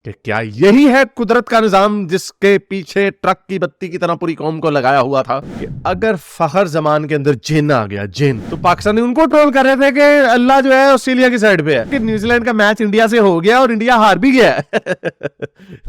कि क्या यही है कुदरत का निजाम जिसके पीछे ट्रक की बत्ती की तरह पूरी कौम को लगाया हुआ था कि अगर फखर जमान के अंदर जिन आ गया, जिन, तो पाकिस्तानी उनको ट्रोल कर रहे थे कि अल्लाह जो है ऑस्ट्रेलिया की साइड पे है, कि न्यूजीलैंड का मैच इंडिया से हो गया और इंडिया हार भी गया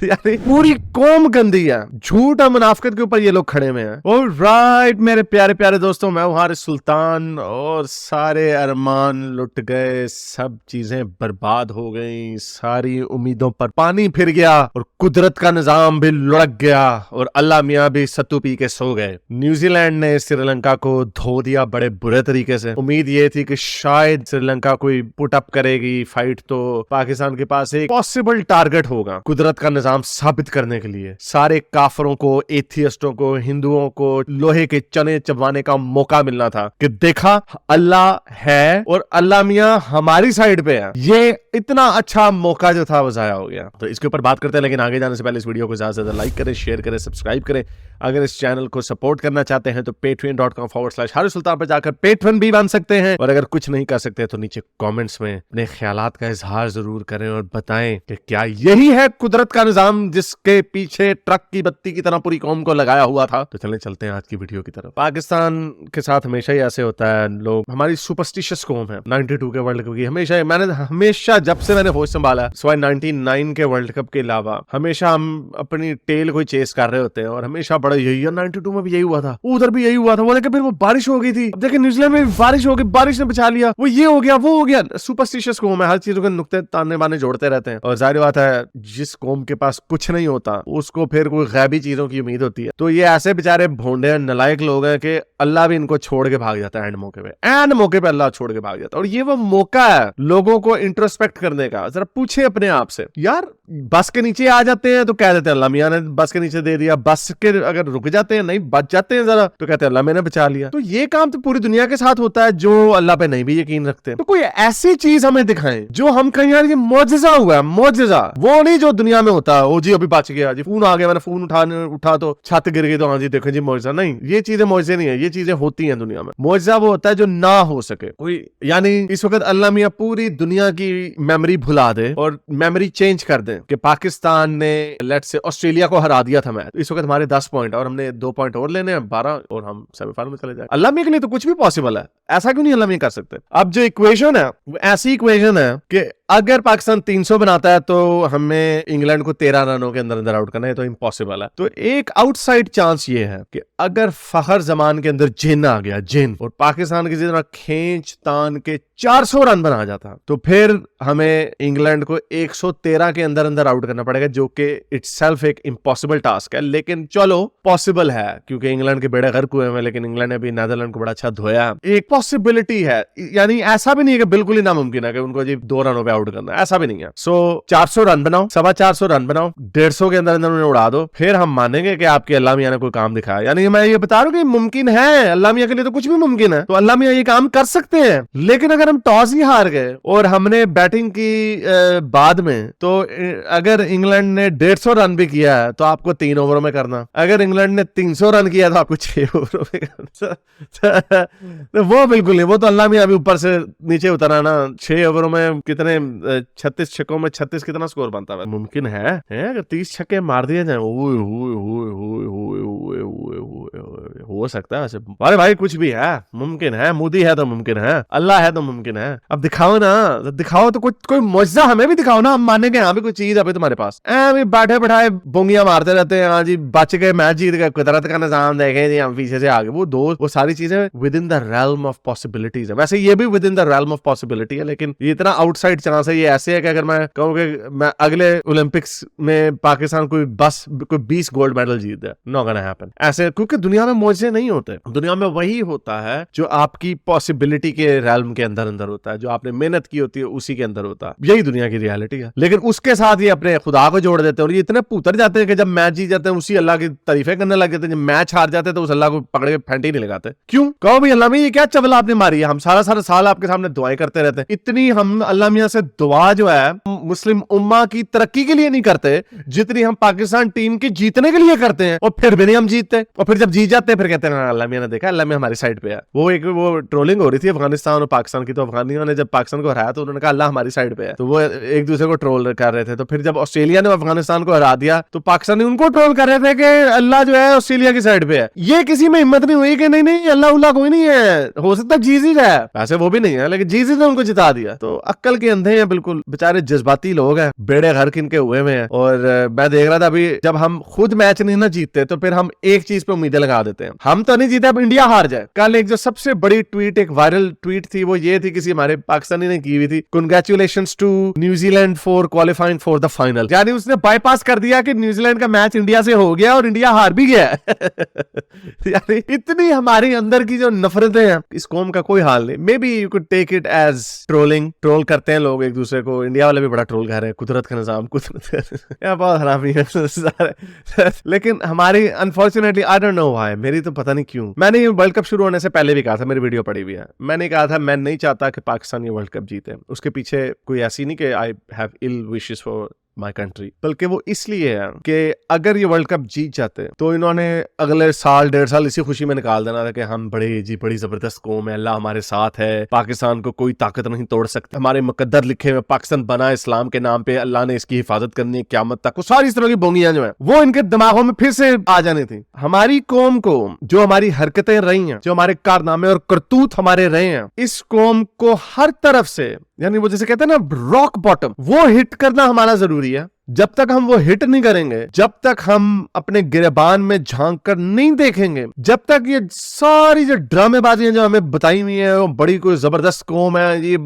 यानी पूरी कौम गंदी है, झूठ और मुनाफिकत के ऊपर ये लोग खड़े में हैं। ऑलराइट मेरे प्यारे प्यारे दोस्तों, मैं हूं हारिस सुल्तान और सारे अरमान लुट गए, सब चीजें बर्बाद हो गई, सारी उम्मीदों पर पानी फिर गया और कुदरत का निजाम भी लुढ़क गया और अल्लाह मियां भी सत्तू पी के सो गए। न्यूजीलैंड ने श्रीलंका को धो दिया बड़े बुरे तरीके से। उम्मीद ये थी कि शायद श्रीलंका कोई पुट अप करेगी फाइट, तो पाकिस्तान के पास एक पॉसिबल टारगेट होगा कुदरत का निजाम साबित करने के लिए। सारे काफरों को, एथियस्टों को, हिंदुओं को लोहे के चने चबाने का मौका मिलना था कि देखा अल्लाह है और अल्लाह मियां हमारी साइड पे है। ये इतना अच्छा मौका जो था वो जाया हो गया। तो इसके ऊपर बात करते हैं, लेकिन आगे जाने से पहले इस वीडियो को ज्यादा से ज्यादा लाइक करें, शेयर करें, सब्सक्राइब करें। अगर इस चैनल को सपोर्ट करना चाहते हैं तो patreon.com/हारिस सुल्तान पर जाकर पेट्रन भी बन सकते हैं। और अगर कुछ नहीं कर सकते तो नीचे कमेंट्स में अपने ख्यालात का इजहार जरूर करें और बताएं कि क्या यही है कुदरत का निजाम जिसके पीछे ट्रक की बत्ती की तरह पूरी कौम को लगाया हुआ था। तो चलते हैं आज की वीडियो की तरफ। पाकिस्तान के साथ हमेशा ही ऐसे होता है, लोग, हमारी सुपरस्टिशियस कौम है। 92 के वर्ल्ड कप की हमेशा जब से मैंने होश संभाला, सिवाय 99 के वर्ल्ड कप के अलावा, हमेशा हम अपनी टेल को चेस कर रहे होते हैं और हमेशा बड़ा यही है। 92 में भी यही हुआ था, उधर भी यही हुआ था, वो लेकिन फिर वो बारिश हो गई थी। अब देखिए न्यूजीलैंड में बारिश हो गई, बारिश ने बचा लिया, वो ये हो गया, वो हो गया। सुपरस्टिशियस कौम है, हर चीजों के नुक्ते ताने बाने जोड़ते रहते हैं। और जाहिर बात है जिस कौम के पास कुछ नहीं होता उसको फिर कोई गैबी चीजों की उम्मीद होती है। तो ये ऐसे बेचारे भोंडे नलायक लोग हैं कि अल्लाह भी इनको छोड़ के भाग जाता है। एंड मौके पे अल्लाह छोड़ के भाग जाता है। और ये वो मौका है लोगों को इंट्रोस्पेक्ट करने का। जरा पूछे अपने आप से, यार बस के नीचे आ जाते हैं तो कह देते हैं अल्लाह मियां ने बस के नीचे दे दिया, बस के अगर रुक जाते हैं, नहीं बच जाते हैं जरा, तो कहते हैं अल्लाह मैंने बचा लिया। तो ये काम तो पूरी दुनिया के साथ होता है जो अल्लाह पे नहीं भी यकीन रखते। तो कोई ऐसी चीज हमें दिखाएं जो हम कहीं, यार ये मौजज़ा हुआ है, मौजज़ा, वो नहीं जो दुनिया में होता है। ओ जी अभी बच गया जी, फोन आ गया, मैंने फोन उठा तो छत गिर गई, तो हाँ जी देखो जी मौजज़ा। नहीं, ये चीजें मौजज़े नहीं है, ये चीजें होती हैं दुनिया में। मौजज़ा वो होता है जो ना हो सके कोई, यानी इस वक्त अल्लाह मियां पूरी दुनिया की मेमोरी भुला दे और मेमोरी चेंज कर दे कि पाकिस्तान ने लेट्स से ऑस्ट्रेलिया को हरा दिया था मैच, इस वक्त हमारे 10 पॉइंट और हमने 2 पॉइंट और लेने हैं, 12, और हम सेमीफाइनल में चले जाए। अल्लाह मियां के लिए तो कुछ भी पॉसिबल है, ऐसा क्यों नहीं अल्लाह मियां कर सकते। अब जो इक्वेशन है वो ऐसी इक्वेशन है कि अगर पाकिस्तान 300 बनाता है तो हमें इंग्लैंड को 13 रनों के अंदर आउट करना है, तो इम्पॉसिबल है। तो एक आउटसाइड चांस ये है कि अगर फखर जमान के अंदर जिन आ गया, जिन, और पाकिस्तान की जितना खींच तान के 400 रन बना जाता, तो फिर हमें इंग्लैंड को 113 के अंदर आउट करना पड़ेगा, जो कि इटसेल्फ एक इम्पॉसिबल टास्क है। लेकिन चलो पॉसिबल है क्योंकि इंग्लैंड के बेड़े गर्क हुए हैं, लेकिन इंग्लैंड ने भी नीदरलैंड को बड़ा अच्छा धोया। एक पॉसिबिलिटी है, यानी ऐसा भी नहीं है कि बिल्कुल ही नामुमकिन है कि उनको जी 2 रनों पे आउट करना है, ऐसा भी नहीं है। सो 400 रन बनाओ, 425 रन बनाओ, 150 के अंदर उन्हें उड़ा दो, फिर हम मानेंगे कि आपके अल्लाह मियां ने कोई काम दिखाया। यानी मैं ये बता रहा हूं कि मुमकिन है, अल्लाह मियां के लिए तो कुछ भी मुमकिन है, तो अल्लाह मियां ये काम कर सकते हैं। लेकिन अगर हम टॉस ही हार गए और हमने बैटिंग की बाद में, तो अगर इंग्लैंड ने 150 रन भी किया है तो आपको 3 ओवरों में करना, अगर इंग्लैंड ने 300 रन किया तो आपको 6 ओवरों में करना तो वो बिल्कुल नहीं, वो तो अल्लाह मियां अभी ऊपर से नीचे उतरा ना। 6 ओवरों में कितने 36 छक्कों में 36 कितना स्कोर बनता है? मुमकिन है अगर 30 छक्के मार दिए जाए, हो सकता है। अरे भाई कुछ भी है, मुमकिन है, मोदी है तो मुमकिन है, अल्लाह है तो मुमकिन है। अब दिखाओ ना, दिखाओ तो कोई मौजज़ा हमें भी दिखाओ ना, हम मानेंगे हाँ भी कोई चीज अभी तुम्हारे पास। बैठे बैठाए बोंगियां मारते रहते हैं, हाँ जी बच गए, मैच जीत गए, कुदरत का निजाम देखे जी हम पीछे से आगे, वो सारी चीजें with in the realm of possibilities है। वैसे ये भी with in the realm of possibility है, लेकिन ये इतना आउटसाइड चांस है। ये ऐसे है कि अगर मैं कहूँ कि मैं अगले ओलंपिक्स में पाकिस्तान कोई 20 गोल्ड मेडल जीत है, नॉट गोना हैपन ऐसे, क्योंकि दुनिया में मौजे नहीं होते। दुनिया में वही होता है जो आपकी पॉसिबिलिटी के realm के अंदर होता है, जो आपने मेहनत की होती है उसी के अंदर होता है। यही दुनिया की रियलिटी है। लेकिन उसके साथ ये अपने खुदा को जोड़ देते हैं और ये इतने पुतर जाते हैं कि जब मैच जीत जाते हैं उसी अल्लाह की तारीफें करने लग जाते हैं, जब मैच हार जाते हैं तो उस अल्लाह को पकड़ के फेंटे नहीं लगाते। क्यों? कहो भाई अल्लाह में ये क्या चवला आपने मारी है, हम सारा साल आपके सामने दुआएं करते रहते हैं। इतनी हम अल्लाह मियां से दुआ जो है मुस्लिम उम्मा की तरक्की के लिए नहीं करते जितनी हम पाकिस्तान टीम के जीतने के लिए करते हैं, और फिर भी नहीं हम जीतते। और फिर जब जीत जाते हैं फिर कहते कहते हैं अल्लाह मियां ने देखा, अल्लाह मियां हमारी साइड पे है। वो ट्रोलिंग हो रही थी अफगानिस्तान और पाकिस्तान की, तो अफगानियों ने जब पाकिस्तान को हराया तो उन्होंने कहा अल्लाह हमारी साइड पे है, तो वो एक दूसरे को ट्रोल कर रहे थे। तो फिर जब ऑस्ट्रेलिया ने अफगानिस्तान को हरा दिया तो पाकिस्तानी उनको ट्रोल कर रहे थे कि अल्लाह जो है ऑस्ट्रेलिया की साइड पे है। ये किसी में हिम्मत नहीं हुई कि नहीं नहीं अल्लाह उल्लाह कोई नहीं है, हो सकता है जीजी है, वैसे वो भी नहीं है लेकिन जीजी ने उनको जिता दिया। तो अक्ल के अंधे हैं बिल्कुल, बेचारे जज्बाती लोग हैं, बेड़े घर किनके हुए हैं। और मैं देख रहा था अभी जब हम खुद मैच नहीं ना जीतते तो फिर हम एक चीज पे उम्मीदें लगा देते हैं, हम तो नहीं जीते अब इंडिया हार जाए। कल एक जो सबसे बड़ी ट्वीट, एक वायरल ट्वीट थी, वो ये थी, किसी हमारे पाकिस्तानी ने की हुई थी, congratulations to New Zealand for qualifying for the final. यानी उसने बाईपास कर दिया कि न्यूजीलैंड का मैच इंडिया से हो गया और इंडिया हार भी गया। यानी इतनी हमारी अंदर की जो नफरतें हैं, इस कौम का कोई हाल नहीं। Maybe you could take it as trolling, troll करते हैं लोग एक दूसरे को, इंडिया वाले भी बड़ा ट्रोल कर रहे हैं, कुदरत का निजाम, कुदरत बहुत हरामी है। लेकिन हमारी unfortunately I don't know why, मेरी तो पता नहीं क्यों, मैंने ये वर्ल्ड कप शुरू होने से पहले भी कहा था, मेरी वीडियो पड़ी हुई है, मैंने कहा था मैं नहीं चाहता कि पाकिस्तान ये वर्ल्ड कप जीते। उसके पीछे कोई ऐसी नहीं कि I have ill wishes for my country, बल्कि वो इसलिए है कि अगर ये वर्ल्ड कप जीत जाते तो इन्होंने अगले साल 1.5 साल इसी खुशी में निकाल देना था कि हम बड़ी जबरदस्त कौम है, अल्लाह हमारे साथ है, पाकिस्तान को कोई ताकत नहीं तोड़ सकती, हमारे मुकद्दर लिखे हुए पाकिस्तान बना इस्लाम के नाम पे, अल्लाह ने इसकी हिफाजत करनी है क़यामत तक। वो सारी इस तरह की बोंगियां जो है वो इनके दिमागों में फिर से आ जानी थी। हमारी कौम को जो हमारी हरकतें रही हैं, जो हमारे कारनामे और करतूत हमारे रहे हैं, इस कौम को हर तरफ से, यानी वो जैसे कहते हैं ना रॉक बॉटम, वो हिट करना हमारा जरूरी है। जब तक हम वो हिट नहीं करेंगे, जब तक हम अपने गिरबान में झांक कर नहीं देखेंगे, जब तक ये सारी जो ड्रामेबाजियां जो हमें बताई हुई है, वो बड़ी कोई जबरदस्त कौम है, ये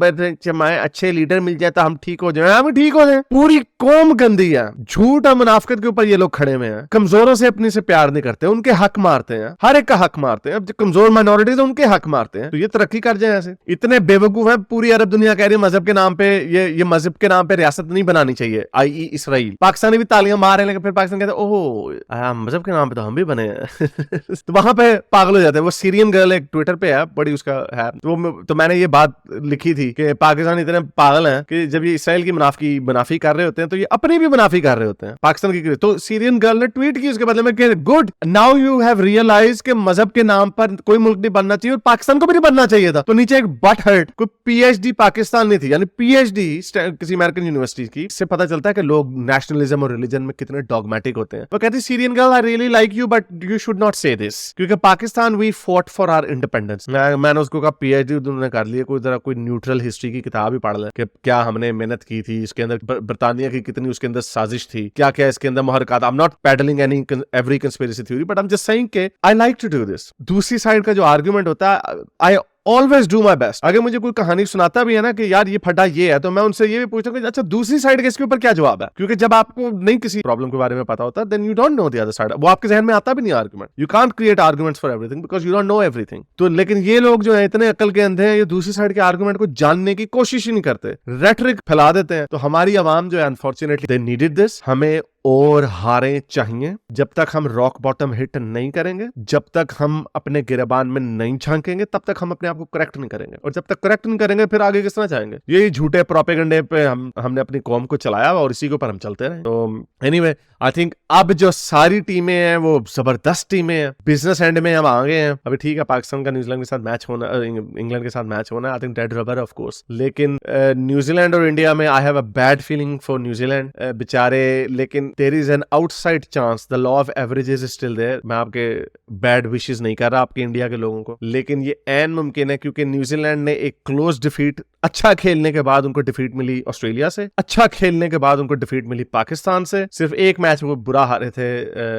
अच्छे लीडर मिल जाए तो हम ठीक हो जाए, हम ठीक हो जाए, पूरी कौम गंदी है। झूठ और मुनाफिकत के ऊपर ये लोग खड़े हुए हैं, कमजोरों से अपने से प्यार नहीं करते, उनके हक मारते हैं, हर एक का हक मारते हैं। अब जो कमजोर माइनॉरिटीज उनके हक मारते हैं, तो ये तरक्की कर जाए ऐसे। इतने बेवकूफ है, पूरी अरब दुनिया कह रही है मजहब के नाम पे, ये मजहब के नाम पे रियासत नहीं बनानी चाहिए, आई इसराइल। पाकिस्तानी भी तालियां मार रहे हैं, लेकिन फिर पाकिस्तान कहते हैं ओह मजहब के नाम पे तो हम भी बने हैं। तो वहां पे पागल हो जाते हैं। वो सीरियन गर्ल एक ट्विटर पे है, बड़ी उसका है, तो मैंने ये बात लिखी थी कि पाकिस्तान इतने पागल हैं कि जब ये इसराइल की मुनाफी कर रहे होते हैं तो ये अपनी भी मुनाफी कर रहे होते हैं पाकिस्तान की। तो सीरियन गर्ल ने ट्वीट की उसके बदले में कि good now you have realise कि मजहब के नाम पर कोई मुल्क नहीं बनना चाहिए और पाकिस्तान को भी नहीं बनना चाहिए था। तो नीचे एक बट हर्ट, कोई पीएचडी पाकिस्तान नहीं थी, यानी पीएचडी किसी अमेरिकन यूनिवर्सिटी की। इससे पता चलता है कि लोग नेशनलिज्म और रिलीजन में कितने डॉगमेटिक होते हैं। वो कहती Syrian girl I really like you but you should not say this, क्योंकि Pakistan we fought for our independence. मैंने उसको कहा पीएचडी तुमने कर लिया, कोई जरा कोई न्यूट्रल हिस्ट्री की किताब ही पढ़ ले कि क्या हमने मेहनत की थी, इसके अंदर बर्तानिया की कितनी उसके अंदर साजिश थी, क्या क्या इसके अंदर मुहरकत। I am not peddling any every conspiracy theory but I am just saying कि I like to do this. दूसरी साइड का जो आर्गुमेंट होता है, I always do my best. अगर मुझे कोई कहानी सुनाता भी है ना कि यार ये फटा ये है, तो मैं उनसे ये भी पूछता हूँ कि अच्छा दूसरी साइड के इसके ऊपर क्या जवाब है, क्योंकि जब आपको नहीं किसी प्रॉब्लम के बारे में पता होता then you don't know the other side, वो आपके जहन में आता भी नहीं argument. You can't create arguments for everything because you don't know everything. तो लेकिन ये लोग जो है इतने अकल के अंधे हैं, ये दूसरी साइड के आर्गुमेंट को जानने की कोशिश ही नहीं करते, रेटरिक फैला देते हैं। तो हमारी आवाम जो है अनफॉर्चुनेटली दे नीडेड दिस। हमें और हारें चाहिए। जब तक हम रॉक बॉटम हिट नहीं करेंगे, जब तक हम अपने गिरबान में नहीं झांकेंगे, तब तक हम अपने आप को करेक्ट नहीं करेंगे, और जब तक करेक्ट नहीं करेंगे फिर आगे किस तरह जाएंगे। यही झूठे प्रोपेगेंडे पे हमने अपनी कौम को चलाया और इसी के ऊपर हम चलते रहे। तो एनीवे आई थिंक अब जो सारी टीमें हैं वो जबरदस्त टीमें हैं, बिजनेस एंड में हम आ गए हैं। अभी ठीक है पाकिस्तान का न्यूजीलैंड के साथ मैच होना, इंग्लैंड के साथ मैच होना, I think dead rubber of course, लेकिन न्यूजीलैंड और इंडिया में I have a bad feeling for New Zealand बेचारे। लेकिन there is an outside chance, the law of averages is still there. मैं आपके बैड विशेस नहीं कर रहा आपके इंडिया के लोगों को, लेकिन ये ऐन मुमकिन है क्योंकि न्यूजीलैंड ने एक क्लोज डिफीट, अच्छा खेलने के बाद उनको डिफीट मिली ऑस्ट्रेलिया से, अच्छा खेलने के बाद उनको डिफीट मिली पाकिस्तान से। सिर्फ एक मैच वो बुरा हारे थे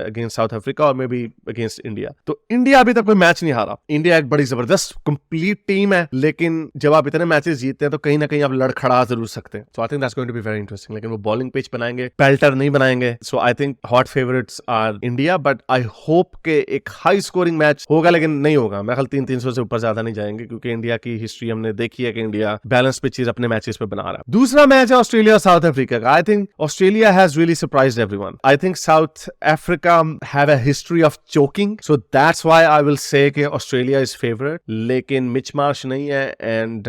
अगेंस्ट साउथ अफ्रीका और मे बी अगेंस्ट इंडिया। तो इंडिया अभी तक कोई मैच नहीं हारा। इंडिया एक बड़ी जबरदस्त कंप्लीट टीम है, लेकिन जब आप इतने मैचेस जीतते हैं तो कहीं ना कहीं आप लड़खड़ा जरूर सकते हैं। So I think that's going to be very interesting. लेकिन वो बॉलिंग पिच बनाएंगे, पेल्टर नहीं बनाएंगे। So I think hot favourites are India, but I hope के एक हाई स्कोरिंग मैच होगा, लेकिन नहीं होगा। मैं ख्याल 300 से ऊपर ज्यादा नहीं जाएंगे, क्योंकि इंडिया की हिस्ट्री हमने देखी है कि इंडिया बैलेंस पिचेस अपने मैचेस पे बना रहा है। दूसरा मैच है ऑस्ट्रेलिया और साउथ अफ्रीका का। I think Australia has really surprised everyone. I think South Africa have a history of choking, so that's why I will say कि ऑस्ट्रेलिया इज फेवरेट। लेकिन मिच मार्श नहीं है and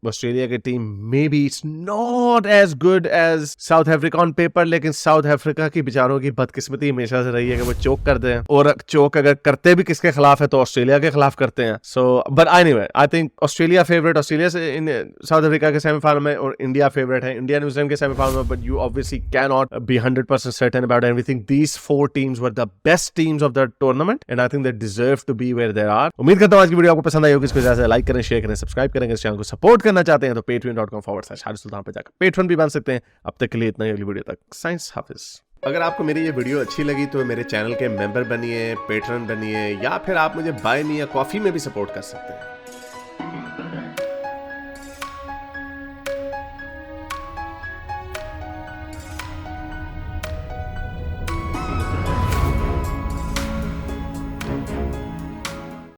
Australia की team maybe it's not as good as South Africa on paper, लेकिन South Africa Africa की बेचारों की बदकिस्मती हमेशा से रही है कि वो चोक करते हैं, और चोक अगर करते भी किसके खिलाफ है तो ऑस्ट्रेलिया के खिलाफ करते हैं. So but anyway I think Australia favourite, Australia से इन साउथ अफ्रीका के सेमीफाइनल में, और इंडिया फेवरेट है, इंडिया न्यूजीलैंड के सेमीफाइनल में. But you obviously can not be 100% certain about everything. These 4 teams were the best teams of the tournament and I think they deserve to be where they are. उम्मीद करता हूं आज की video आपको पसंद आई होगी. इसको ज्यादा लाइक करें, शेयर करें, सब्सक्राइब करें. इस चैनल को सपोर्ट करना चाहते हैं तो patreon.com/हारिस सुल्तान पे जाकर पेट्रन भी बन सकते हैं. अब तक के लिए इतना ही. अगली वीडियो तक साइंस हाफिज. अगर आपको मेरी ये वीडियो अच्छी लगी तो मेरे चैनल के मेंबर बनिए, पेट्रन बनिए, या फिर आप मुझे बाय मी या कॉफी में भी सपोर्ट कर सकते हैं.